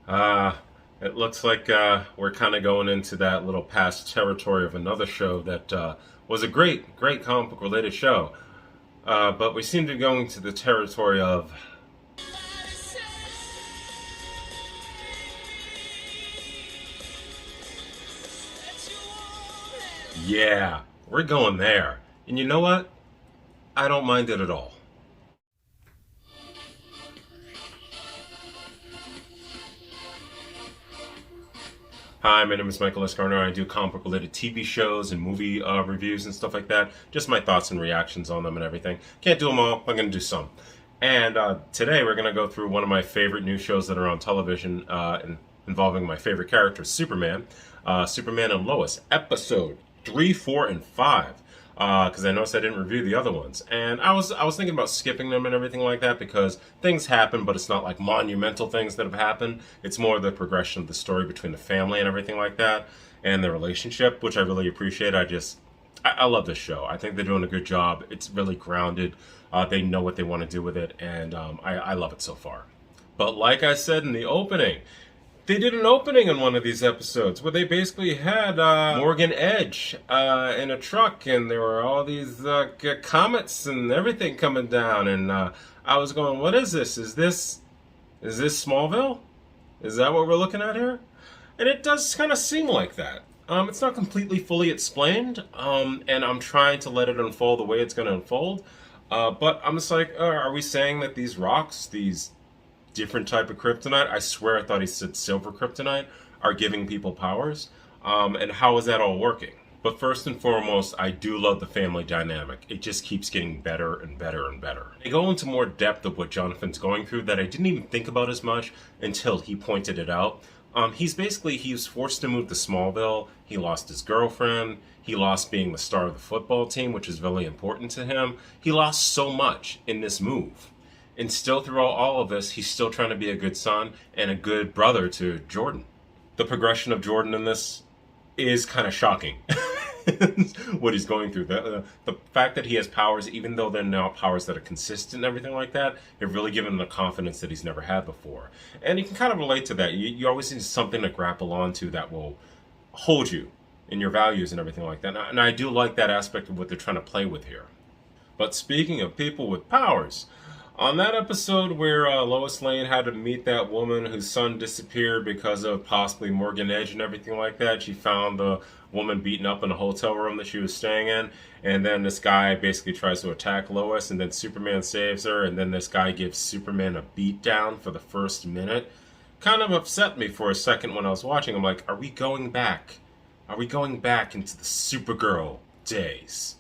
Uh, it looks like we're kind of going into that little past territory of another show that was a great comic book related show. But we seem to be going to the territory of, yeah, we're going there. And you know what? I don't mind it at all. Hi, my name is Michael Escarner. I do comic book related TV shows and movie reviews and stuff like that. Just my thoughts and reactions on them and everything. Can't do them all, I'm going to do some. And today we're going to go through one of my favorite new shows that are on television involving my favorite character, Superman. Superman and Lois, episode 3, 4, and 5. Because I noticed I didn't review the other ones, and I was thinking about skipping them and everything like that because things happen, but it's not like monumental things that have happened. It's more the progression of the story between the family and everything like that, and the relationship, which I really appreciate. I love this show. I think they're doing a good job. It's really grounded. They know what they want to do with it, and I love it so far. But like I said in the opening, they did an opening in one of these episodes where they basically had Morgan Edge in a truck, and there were all these comets and everything coming down, and I was going, "What is this? Is this Smallville? Is that what we're looking at here?" And it does kind of seem like that. It's not completely fully explained, and I'm trying to let it unfold the way it's going to unfold. But I'm just like, are we saying that these rocks, these different type of kryptonite, I swear I thought he said silver kryptonite, are giving people powers? And how is that all working? But first and foremost, I do love the family dynamic. It just keeps getting better and better and better. They go into more depth of what Jonathan's going through that I didn't even think about as much until he pointed it out. He was forced to move to Smallville. He lost his girlfriend. He lost being the star of the football team, which is really important to him. He lost so much in this move. And still, throughout all of this, he's still trying to be a good son and a good brother to Jordan. The progression of Jordan in this is kind of shocking. What he's going through. The fact that he has powers, even though they're not powers that are consistent and everything like that, it really given him the confidence that he's never had before. And you can kind of relate to that. You always need something to grapple onto that will hold you in your values and everything like that. And I do like that aspect of what they're trying to play with here. But speaking of people with powers, on that episode where Lois Lane had to meet that woman whose son disappeared because of possibly Morgan Edge and everything like that, she found the woman beaten up in a hotel room that she was staying in, and then this guy basically tries to attack Lois, and then Superman saves her, and then this guy gives Superman a beat down for the first minute. Kind of upset me for a second when I was watching. I'm like, are we going back? Are we going back into the Supergirl days?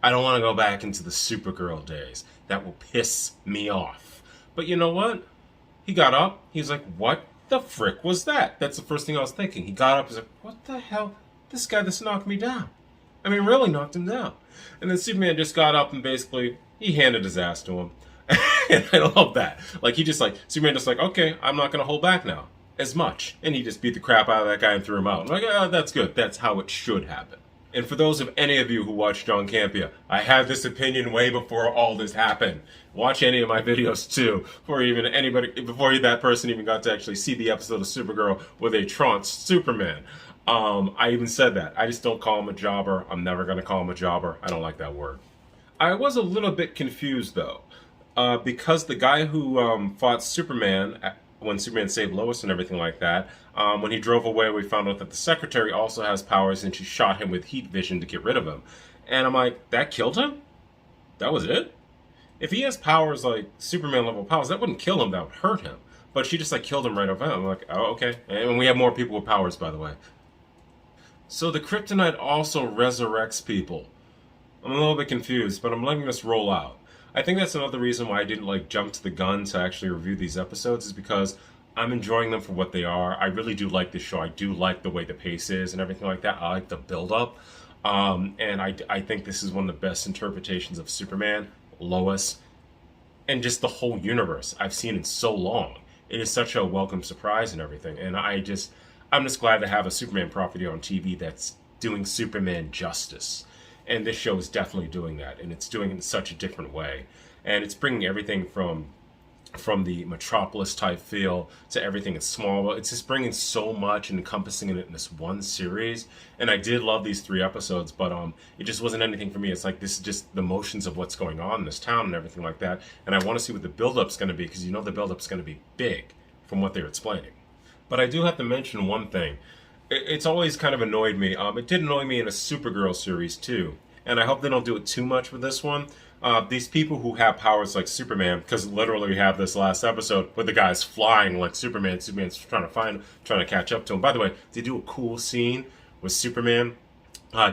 I don't want to go back into the Supergirl days. That will piss me off. But you know what? He got up. He's like, what the frick was that? That's the first thing I was thinking. He got up. He's like, what the hell? This guy just knocked me down. I mean, really knocked him down. And then Superman just got up and basically, he handed his ass to him. And I love that. Like, Superman just like, okay, I'm not going to hold back now as much. And he just beat the crap out of that guy and threw him out. I'm like, oh, that's good. That's how it should happen. And for those of any of you who watch John Campea, I had this opinion way before all this happened. Watch any of my videos too, before that person even got to actually see the episode of Supergirl where they trounced Superman. I even said that. I just don't call him a jobber. I'm never going to call him a jobber. I don't like that word. I was a little bit confused though, because the guy who fought Superman when Superman saved Lois and everything like that, when he drove away, we found out that the secretary also has powers, and she shot him with heat vision to get rid of him. And I'm like, that killed him? That was it? If he has powers like Superman level powers, that wouldn't kill him, that would hurt him. But she just like killed him right over. I'm like, oh, okay. And we have more people with powers, by the way. So the kryptonite also resurrects people. I'm a little bit confused, but I'm letting this roll out. I think that's another reason why I didn't like jump to the gun to actually review these episodes, is because I'm enjoying them for what they are. I really do like this show. I do like the way the pace is and everything like that. I like the build-up. And I think this is one of the best interpretations of Superman, Lois, and just the whole universe I've seen in so long. It is such a welcome surprise and everything. And I'm just glad to have a Superman property on TV that's doing Superman justice. And this show is definitely doing that, and it's doing it in such a different way. And it's bringing everything from from the metropolis type feel to everything in Smallville. It's just bringing so much and encompassing it in this one series. And I did love these 3 episodes, but it just wasn't anything for me. It's like, this is just the motions of what's going on in this town and everything like that. And I want to see what the build-up's going to be, because you know the build-up's going to be big from what they're explaining. But I do have to mention one thing. It's always kind of annoyed me. It did annoy me in a Supergirl series too. And I hope they don't do it too much with this one. These people who have powers like Superman, because literally we have this last episode where the guy's flying like Superman. Superman's trying to catch up to him. By the way, they do a cool scene where Superman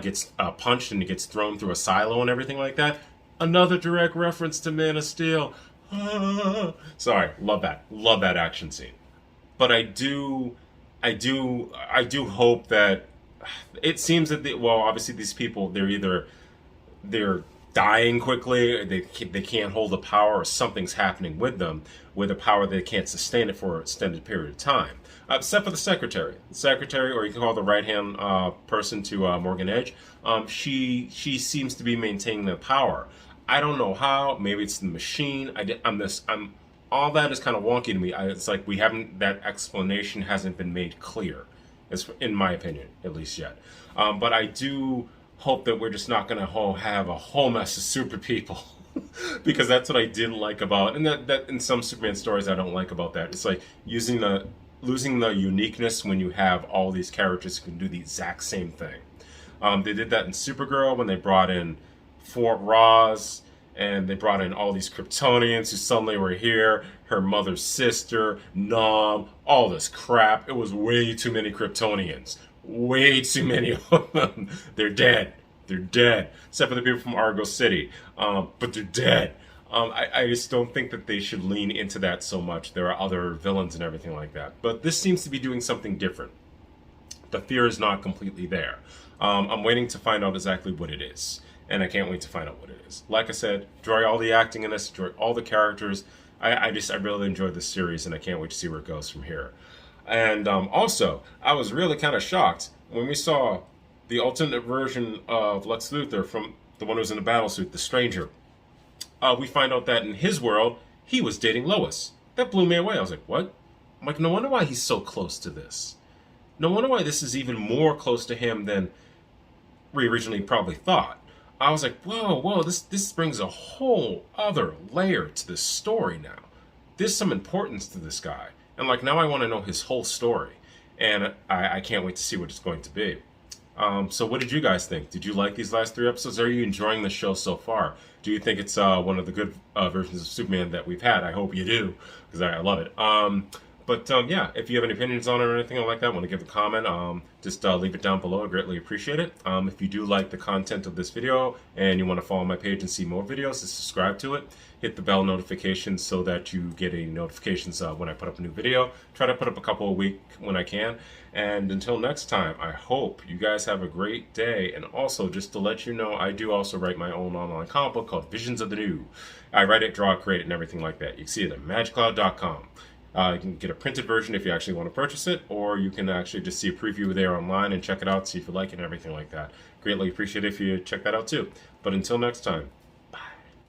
gets punched and he gets thrown through a silo and everything like that. Another direct reference to Man of Steel. Sorry, love that action scene. But I do hope that it seems that obviously these people, they're dying quickly, they can't hold the power, or something's happening with them, with a power they can't sustain it for an extended period of time. Except for the secretary, or you can call the right-hand person to Morgan Edge. She seems to be maintaining the power. I don't know how. Maybe it's the machine. All that is kind of wonky to me. It's like that explanation hasn't been made clear, in my opinion, at least yet. But I do hope that we're just not going to have a whole mess of super people. Because that's what I didn't like about, and that in some Superman stories I don't like about that. It's like losing the uniqueness when you have all these characters who can do the exact same thing. They did that in Supergirl when they brought in Fort Ross, and they brought in all these Kryptonians who suddenly were here, her mother's sister, Nom, all this crap. It was way too many Kryptonians. Way too many of them. They're dead. Except for the people from Argo City. But they're dead. I just don't think that they should lean into that so much. There are other villains and everything like that. But this seems to be doing something different. The fear is not completely there. I'm waiting to find out exactly what it is. And I can't wait to find out what it is. Like I said, enjoy all the acting in this, enjoy all the characters. I really enjoyed this series, and I can't wait to see where it goes from here. And also, I was really kind of shocked when we saw the alternate version of Lex Luthor, from the one who was in the battlesuit, the Stranger. We find out that in his world, he was dating Lois. That blew me away. I was like, what? I'm like, no wonder why he's so close to this. No wonder why this is even more close to him than we originally probably thought. I was like, whoa, this brings a whole other layer to this story now. There's some importance to this guy. And like, now I want to know his whole story. And I can't wait to see what it's going to be. So what did you guys think? Did you like these last 3 episodes? Are you enjoying the show so far? Do you think it's one of the good versions of Superman that we've had? I hope you do, because I love it. But yeah, if you have any opinions on it or anything like that, want to give a comment, just leave it down below. I greatly appreciate it. If you do like the content of this video and you want to follow my page and see more videos, just subscribe to it. Hit the bell notification so that you get a notifications when I put up a new video. Try to put up a couple a week when I can. And until next time, I hope you guys have a great day. And also, just to let you know, I do also write my own online comic book called Visions of the New. I write it, draw it, create it, and everything like that. You can see it at magicloud.com. You can get a printed version if you actually want to purchase it, or you can actually just see a preview there online and check it out, see if you like it and everything like that. Greatly appreciate it if you check that out too. But until next time,